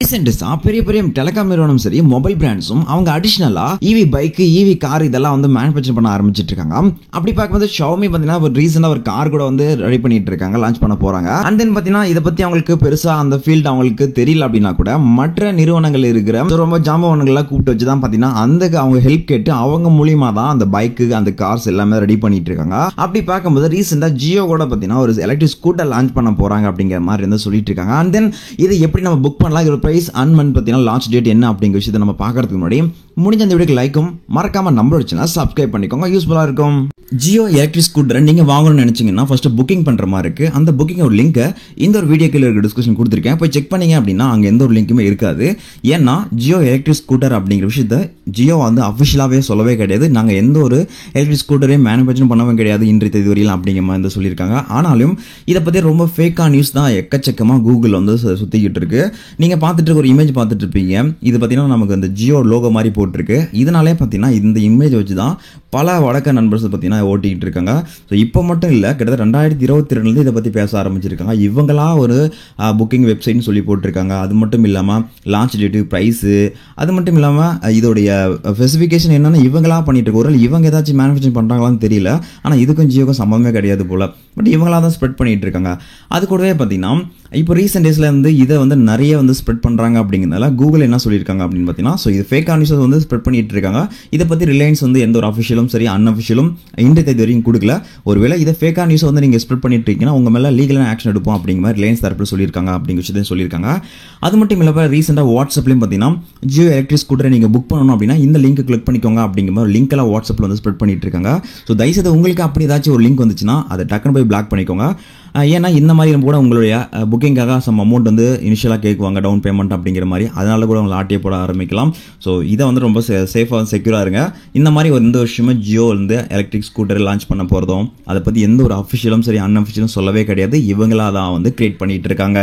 ரீசெண்டா பெரிய பெரிய டெலிகாம் நிறுவனம் சரி மொபைல் பிராண்ட்ஸும் அவங்க அடிஷனலா ஈவி பைக் ஈவி கார் இதெல்லாம் வந்து மேனுஃபேக்சர் பண்ண ஆரம்பிச்சிட்டு இருக்காங்க. அப்படி பார்க்கும்போது Xiaomi பாத்தீங்கன்னா ஒரு ரீசெண்டா ஒரு கார் கூட வந்து ரெடி பண்ணிட்டு இருக்காங்க, லான்ச் பண்ண போறாங்க. அண்ட் தென் பாத்தீங்கன்னா இதை பத்தி அவங்களுக்கு பெருசா அந்த ஃபீல்ட் அவங்களுக்கு தெரியல அப்படின்னா கூட மற்ற நிறுவனங்கள் இருக்கிற ரொம்ப ஜாம்பவான்கள்லாம் கூப்பிட்டு வச்சு தான் பாத்தீங்கன்னா அந்த அவங்க ஹெல்ப் கேட்டு அவங்க மூலியமா தான் அந்த பைக்கு அந்த கார்ஸ் எல்லாமே ரெடி பண்ணிட்டு இருக்காங்க. அப்படி பார்க்கும்போது ரீசெண்டா ஜியோ கூட பாத்தீங்கன்னா ஒரு எலக்ட்ரிக் ஸ்கூட்டர் லான்ச் பண்ண போறாங்க அப்படிங்கிற மாதிரி வந்து சொல்லிட்டு இருக்காங்க. அண்ட் தென் இதை எப்படி நம்ம புக் பண்ணலாம், இதோட பிரைஸ் அண்ட் மந்த் பார்த்தீங்கன்னா லான்ச் டேட் என்ன அப்படிங்கிற விஷயத்தை நம்ம பார்க்கறதுக்கு முன்னாடி முடிஞ்ச அந்த வீடியோக்கு லைக்கும் மறக்காம நம்மளோட சேனல் சப்ஸ்கிரைப் பண்ணிக்கோங்க, யூஸ்ஃபுல்லா இருக்கும். ஜியோ எலக்ட்ரிக் ஸ்கூட்டரை நீங்க வாங்கணும்னு நினைச்சீங்கன்னா ஃபர்ஸ்ட் புக்கிங் பண்ற மாதிரி இருக்கு. அந்த புக்கிங் ஒரு லிங்க் இந்த ஒரு வீடியோ கீழே இருக்க டிஸ்கிரிப்ஷன் கொடுத்துருக்கேன், போய் செக் பண்ணீங்க அப்படின்னா அங்க எந்த ஒரு லிங்க்குமே இருக்காது. ஏன்னா ஜியோ எலக்ட்ரிக் ஸ்கூட்டர் அப்படிங்கிற விஷயத்த ஜியோ வந்து அஃபிஷியலாவே சொல்லவே கிடையாது. நாங்க எந்த ஒரு எலக்ட்ரிக் ஸ்கூட்டரையும் மேனுஃபேக்சர் பண்ணவும் கிடையாது இன்றைய தேதி வரையில் அப்படிங்கிற மாதிரி சொல்லியிருக்காங்க. ஆனாலும் இதை பத்தி ரொம்ப ஃபேக்கா நியூஸ் தான் எக்கச்சக்கமா கூகுள் வந்து சுத்திக்கிட்டு இருக்கு. நீங்க பார்த்துட்டு ஒரு இமேஜ் பார்த்துட்டு இருப்பீங்க, இது பார்த்தீங்கன்னா நமக்கு அந்த ஜியோ லோகோ மாதிரி போட்டிருக்கு. இதனாலே பார்த்தீங்கன்னா இந்த இமேஜ் வச்சு தான் பல வடக்க நண்பர்ஸ் பார்த்தீங்கன்னா ஓட்டிக்கிட்டு இருக்காங்க. ஸோ இப்போ மட்டும் இல்லை, கிட்டத்தட்ட 2022 இதை பற்றி பேச ஆரம்பிச்சிருக்காங்க. இவங்களா ஒரு புக்கிங் வெப்சைட்னு சொல்லி போட்டிருக்காங்க. அது மட்டும் இல்லாமல் லான்ச் டேட்டு, ப்ரைஸு, அது மட்டும் இல்லாமல் இதோடைய ஸ்பெசிஃபிகேஷன் என்னென்னு இவங்களா பண்ணிட்டு இருக்க. ஒரு இவங்க ஏதாச்சும் மேனுஃபேக்சர் பண்ணுறாங்களான்னு தெரியல, ஆனால் இதுக்கும் ஜியோக்கும் சம்பந்தமே கிடையாது போல். பட் இவங்களா தான் ஸ்ப்ரெட் பண்ணிட்டு இருக்காங்க. அது கூடவே பார்த்தீங்கன்னா இப்போ ரீசெண்ட் டேஸில் வந்து இதை வந்து நிறைய வந்து ஸ்ப்ரெட் பண்ணுறாங்க அப்படிங்கிறதுனால கூகுள் என்ன சொல்லியிருக்காங்க அப்படின்னு பார்த்தீங்கன்னா, ஸோ இது ஃபேக் நியூஸ் வந்து ஸ்ப்ரெட் பண்ணிட்டு இருக்காங்க. இதை பற்றி ரிலையன்ஸ் வந்து எந்த ஒரு அஃபிஷியலும் சரி அன்அஃபிஷியலும் இன்றைய தேதி வரைக்கும் கொடுக்கல. ஒருவேளை இதை ஃபேக் நியூஸ் வந்து நீங்கள் ஸ்ப்ரெட் பண்ணிட்டு இருக்கீங்கன்னா உங்கள் மேலே லீகலான ஆக்ஷன் எடுப்போம் அப்படிங்கிற மாதிரி ரிலையன்ஸ் தரப்பில் சொல்லியிருக்காங்க அப்படிங்கிற விஷயத்தையும் சொல்லியிருக்காங்க. அது மட்டும் இல்லாமல் ரீசெண்டாக வாட்ஸ்அப்லையும் பார்த்தீங்கன்னா ஜியோ எலக்ட்ரிக் ஸ்கூட்டரை நீங்கள் புக் பண்ணணும் அப்படின்னா இந்த லிங்க் கிளிக் பண்ணிக்கோங்க அப்படிங்கிற மாதிரி லிங்க் எல்லாம் வாட்ஸ்அப்பில் வந்து ஸ்ப்ரெட் பண்ணிட்டு இருக்காங்க. ஸோ தயவுசெய்து உங்களுக்கு அப்படி ஏதாச்சும் ஒரு லிங்க் வந்துச்சுன்னா அதை டக்குன்னு போய் பிளாக் பண்ணிக்கோங்க. ஏன்னா இந்த மாதிரி கூட உங்களுடைய புக்கிங்காக சம் அமௌண்ட் வந்து இனிஷியலாக கேட்குவாங்க, டவுன் பேமெண்ட் அப்படிங்கிற மாதிரி. அதனால கூட உங்களை ஆட்டியே போட ஆரம்பிக்கலாம். ஸோ இதை வந்து ரொம்ப சேஃபாக செக்யூராக இருங்க. இந்த மாதிரி ஒரு எந்த வருஷமே ஜியோ வந்து எலக்ட்ரிக் ஸ்கூட்டர் லான்ச் பண்ண போகிறதும் அதை பற்றி எந்த ஒரு அஃபிஷியலும் சரி அன்அஃபிஷியலும் சொல்லவே கிடையாது. இவங்களா தான் வந்து கிரியேட் பண்ணிட்டு இருக்காங்க.